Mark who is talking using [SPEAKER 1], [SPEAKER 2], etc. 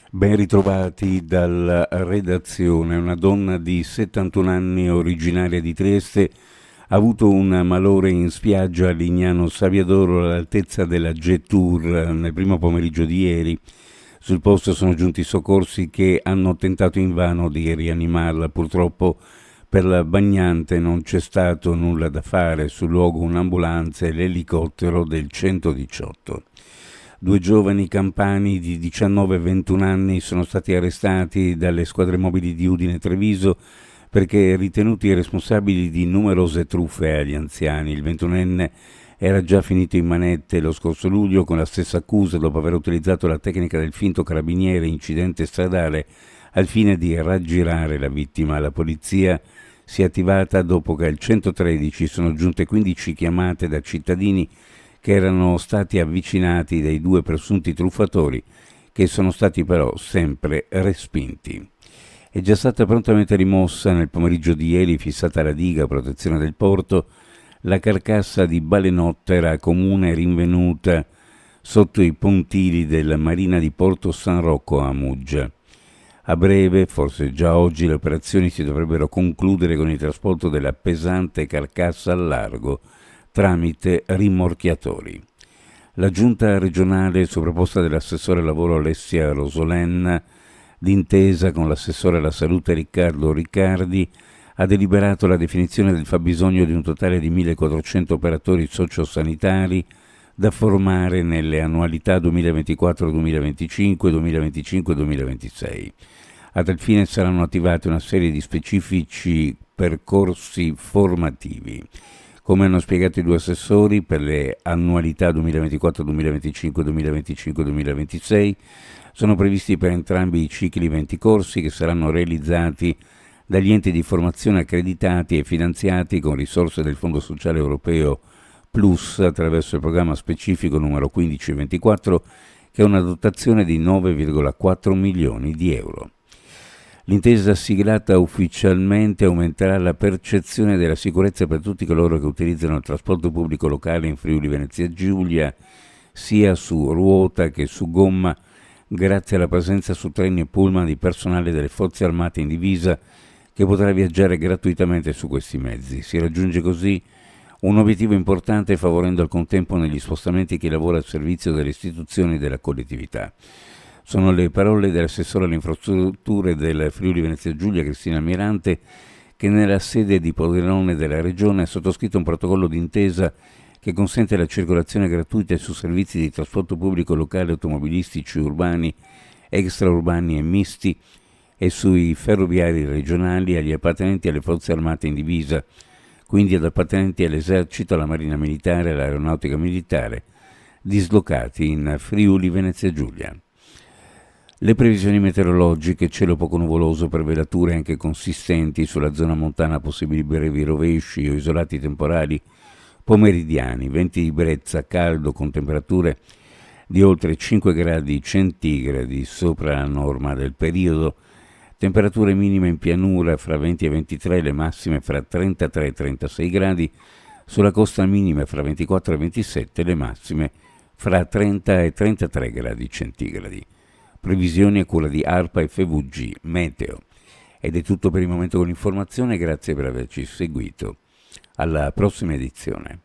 [SPEAKER 1] Ben ritrovati dalla redazione. Una donna di 71 anni originaria di Trieste ha avuto un malore in spiaggia a Lignano Sabbiadoro all'altezza della Jet-Tour nel primo pomeriggio di ieri. Sul posto sono giunti i soccorsi che hanno tentato invano di rianimarla. Purtroppo per la bagnante non c'è stato nulla da fare. Sul luogo un'ambulanza e l'elicottero del 118. Due giovani campani di 19 e 21 anni sono stati arrestati dalle squadre mobili di Udine e Treviso perché ritenuti responsabili di numerose truffe agli anziani. Il 21enne era già finito in manette lo scorso luglio con la stessa accusa dopo aver utilizzato la tecnica del finto carabiniere incidente stradale al fine di raggirare la vittima. La polizia si è attivata dopo che al 113 sono giunte 15 chiamate da cittadini che erano stati avvicinati dai due presunti truffatori, che sono stati però sempre respinti. È già stata prontamente rimossa nel pomeriggio di ieri, fissata alla diga a protezione del porto, la carcassa di balenottera comune rinvenuta sotto i pontili della marina di Porto San Rocco a Muggia. A breve, forse già oggi, le operazioni si dovrebbero concludere con il trasporto della pesante carcassa al largo, tramite rimorchiatori. La giunta regionale, su proposta dell'assessore al lavoro Alessia Rosolenna, d'intesa con l'assessore alla salute Riccardo Riccardi, ha deliberato la definizione del fabbisogno di un totale di 1.400 operatori sociosanitari da formare nelle annualità 2024-2025, 2025-2026. A tal fine saranno attivati una serie di specifici percorsi formativi. Come hanno spiegato i due assessori, per le annualità 2024, 2025, 2025, 2026 sono previsti per entrambi i cicli 20 corsi che saranno realizzati dagli enti di formazione accreditati e finanziati con risorse del Fondo Sociale Europeo Plus attraverso il programma specifico numero 1524 che ha una dotazione di 9,4 milioni di euro. L'intesa siglata ufficialmente aumenterà la percezione della sicurezza per tutti coloro che utilizzano il trasporto pubblico locale in Friuli Venezia Giulia, sia su ruota che su gomma, grazie alla presenza su treni e pullman di personale delle forze armate in divisa che potrà viaggiare gratuitamente su questi mezzi. Si raggiunge così un obiettivo importante favorendo al contempo negli spostamenti chi lavora al servizio delle istituzioni e della collettività. Sono le parole dell'assessore alle infrastrutture del Friuli Venezia Giulia, Cristina Mirante, che nella sede di Pordenone della Regione ha sottoscritto un protocollo d'intesa che consente la circolazione gratuita su servizi di trasporto pubblico locale automobilistici urbani, extraurbani e misti e sui ferroviari regionali agli appartenenti alle forze armate in divisa, quindi ad appartenenti all'esercito, alla Marina Militare e all'Aeronautica Militare, dislocati in Friuli Venezia Giulia. Le previsioni meteorologiche: cielo poco nuvoloso per velature anche consistenti sulla zona montana, possibili brevi rovesci o isolati temporali pomeridiani, venti di brezza, caldo con temperature di oltre 5 gradi centigradi sopra la norma del periodo, temperature minime in pianura fra 20 e 23, le massime fra 33 e 36 gradi, sulla costa minime fra 24 e 27, le massime fra 30 e 33 gradi centigradi. Previsioni a cura di ARPA FVG Meteo. Ed è tutto per il momento con l'informazione, grazie per averci seguito. Alla prossima edizione.